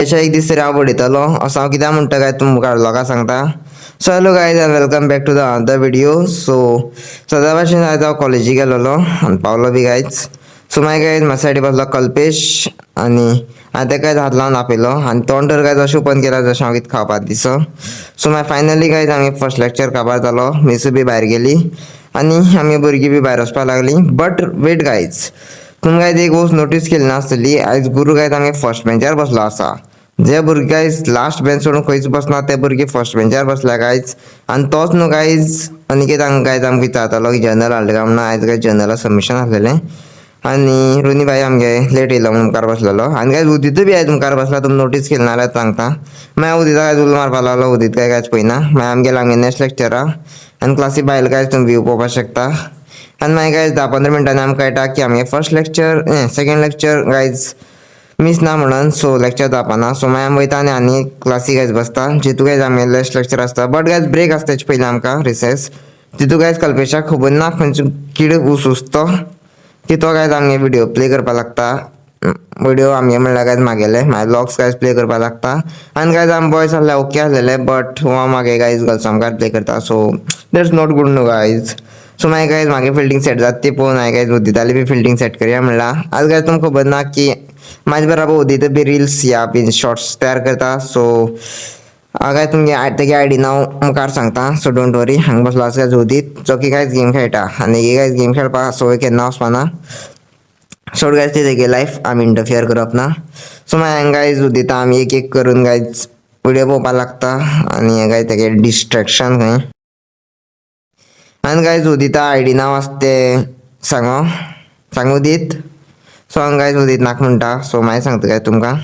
एक दीस तरी हांव पळयतलो असो हांव कित्याक म्हणटा काय तुमकां लोकांक सांगता. So hello guys and welcome back to the another video. सदा भाशेन आयज हांव कॉलेजीक गेलोलो आनी पावलो बी गायज. सो मागीर गायज म्हाज्या सायडी बसलो कल्पेश आनी हांवें ताका हात लावन आपयलो आनी तोंड तर गायज अशें ओपन केला जशें हांव कितें खावपाक दिसो. सो मागीर फायनली गायज आमी फर्स्ट लेक्चर काबार जालो, मिसूय बी भायर गेली आनी आमी भुरगीं बी भायर वचपाक लागलीं. बट वेट गायज, तुमी गायज एक गोश्ट नोटीस केली नासतली, आयज गुरू गायज आमी फर्स्ट बेंचार बसलो आसा. जे भुरगे गायज लास्ट बेंच सोडून खंयच बसना ते भुरगे फर्स्ट बेंचार बसल्या गायज. आनी तोच न्हू गायज अनिकेत गायज आमकां विचारतालो की जर्नल हाडलें काय म्हणून. आयज गायज जर्नला सबमिशन आसलेलें आनी रुनी भाई आमगे लेट येयलो म्हणून मुखार बसलेलो. आनी गायज उदीतूय बी आयज मुखार बसला, तुमी नोटीस केली ना जाल्यार सांगता. मागीर उदीत गायज उलो मारपाक लागलो, उदीत काय गायज पळयना. मागीर आमी गेले आमगे नॅक्स्ट लेक्चरा आनी क्लासी भायर गायज तुमी व्यू पळोवपाक शकता. आनी मागीर गायज 10-15 मिनटांनी आमकां कळटा की आमगे first lecture second lecture guys miss ना म्हणून. So lecture जावपाना. सो मागीर आमी वयता आनी एक क्लासी गायज बसता, जितू गायज आमगे लास्ट लेक्चर आसता. बट गायज ब्रेक आसता तेचे पयलीं आमकां रिसेस. तितू गायज कल्पेशाक खबर ना खंयचो किड उसतो की तो गायज आमगे व्हिडिओ प्ले करपाक लागता. व्हिडिओ आमगे म्हणल्यार गायज म्हागेले व्लॉग्स गायज प्ले करपाक लागता. आनी गायज आमी बॉयज आहले ओके आहलेले, बट हो मागे गायज गर्ल्स आमकां प्ले करता. सो दॅट्स नॉट गूड न्हू गायज. सो मागीर गायज म्हागे फिल्डिंग सेट जाता ती पळोवन हांवें गायज उदिताली बी फिल्डिंग सेट करया म्हणला. आज गायज तुमकां खबर ना की म्हाजे बराबर उदीत बी रिल्स या बीन शॉर्ट्स तयार करता. सो गायज तुमगे तेगे आयडी नांव मुखार सांगता. सो डोंट वरी. हांगा बसलो आसा गायज उदीत, जो की गायज गेम खेळटा आनी ही गायज गेम खेळपाक सवय केन्ना वचपाना. सोड गायज ती तेगे लायफ आमी इंटरफियर करप ना. सो मागीर हांगा गायज उदीत आमी एक एक करून गायज व्हिडिओ पळोवपाक लागता आनी हें गायज तेगे डिस्ट्रॅक्शन खंय. आनी गायज उदिता आयडी नांव आसा तें सांग उदीत. सो हांगा गायज उदीत नाका म्हणटा. सो मागीर सांगता गायज तुमकां.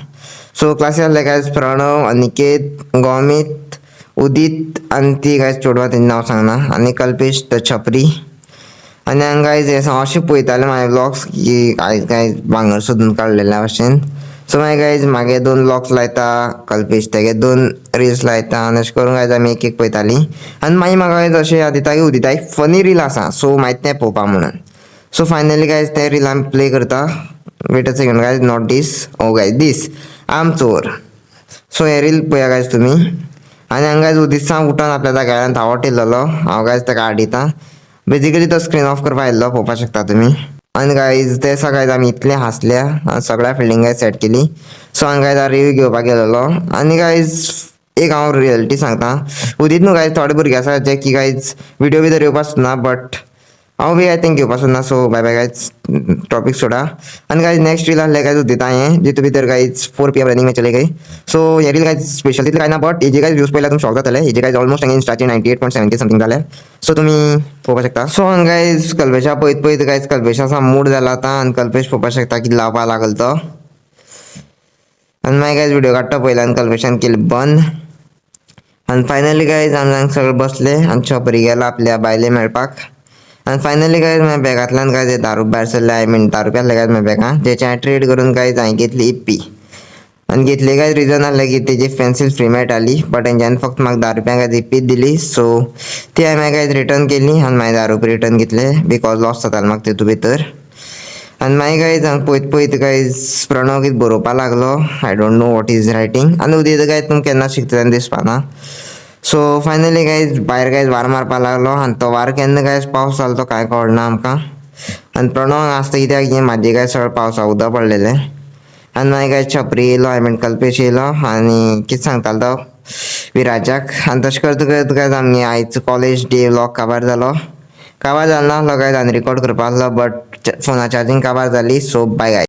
सो क्लासी आहले गायज प्रणव, अनिकेत, गोमित, उदीत आनी ती गायज चेडवां तेंचें नांव सांगना, आनी कल्पेश द छपरी. आनी हांगा गायज हे अशें पळयताले म्हाजे व्लॉग्स की आयज गायज भांगर सोदून काडलेल्या भशेन. सो मागीर गायज म्हागे 2 व्लॉग्स लायता, कल्पेश तेगे 2 रिल्स लायता आनी अशें करून गायज आमी एक एक पळयतालीं. आनी मागीर म्हाका गायज अशें याद येता की उदिता एक फनी रील आसा, सो मागीर तें पळोवपा म्हणून. सो फायनली गायज तें रील आमी प्ले करता. Wait a second guys, not this, oh guys this आम चोर. सो हे रील पळया गायज तुमी. आनी हांगा गायज उदीत सांग उठोन आपल्या जाग्यार धांवत येयलेलो. हांव गायज ताका आडयता. बेजिकली तो स्क्रीन ऑफ करपाक आयिल्लो, पळोवपाक शकता तुमी. आनी गायज ते सगळ्यात आमी इतले हांसल्या, सगळ्या फिल्डिंग गायज सेट केली. सो हांगा गायज हांव रिव्यू घेवपाक गेलोलो. आनी गायज एक हांव रियलिटी सांगता. उदीत न्हू गायज थोडे भुरगे आसा जे की गायज व्हिडिओ भितर येवपाक सोदना, बट हांव बी आय थिंक घेवपाक सोदना. So bye bye guys, topic सोडा. आनी गायज नेक्स्ट रील आहलें गायज उदिता हें, जितू भितर गायज 4 PM रनिंग मॅच चले गई. सो हे रील गायज स्पेशल तितलें काय ना, बट हेजे गायज व्ह्यूज पळयल्यार तुमी शॉक जातले. हेजे गायज ऑलमोस्ट हांगा इंस्टाचे 98.70 समथींग जाले. सो तुमी पळोवपाक शकता. सो हांगा गायज कल्पेशा पळयत पळयत गायज कल्पेशाचो मूड जाला आतां, आनी कल्पेश पळोवपाक शकता कितें लावपाक लागलो तो. आनी मागीर गायज व्हिडिओ काडटा पळयलो आनी कल्पेशान केलें बंद. आनी फायनली गायज आमी हांगा सगळे बसले आनी छपरी गेलो आपल्या बायले मेळपाक. आनी फायनली गायज म्हाज्या बॅगांतल्यान गायज 10 रुपया भायर सरले. आय मीन 10 रुपया आहले गायज म्हाज्या बॅगां, जेचे हांवें ट्रेड करून गायज हांवें घेतली इप्पी. आनी घेतली गायज रिजन आहलें की तेजी पेन्सील फ्री मेळटाली, बट तेंच्यांनी फक्त म्हाका 10 रुपया गायज इप्पीच दिली. सो ती हांवें मागीर गायज रिटर्न केली आनी मागीर 10 रुपया रिटर्न घेतले, बिकॉज लॉस जातालो म्हाका तितू भितर. आनी मागीर गायज हांगा पळयत पळयत गायज प्रणव कितें बरोवपाक लागलो. I don't know what is writing. आनी उदीत गायज तुमकां केन्ना शिकता तेन्ना दिसपाना. सो फायनली गायज भायर गायज वारो मारपाक लागलो आनी तो वारो केन्ना गायज पावस जालो तो कांय कळना आमकां. आनी प्रणव हांगा आसता कित्याक की म्हाजे गायज सगळें पावसा उदक पडलेलें. आनी मागीर गायज छपरी येयलो, आय मीन कल्पेश येयलो आनी कितें सांगतालो तो विराजाक. आनी तशें करता करता गायज आमगे आयचो कॉलेज डे व्लॉग काबार जालो. काबार जालो नासलो गायज, आनी रिकॉर्ड करपा आसलो, बट फोना चार्जींग काबार जाली. So bye guys.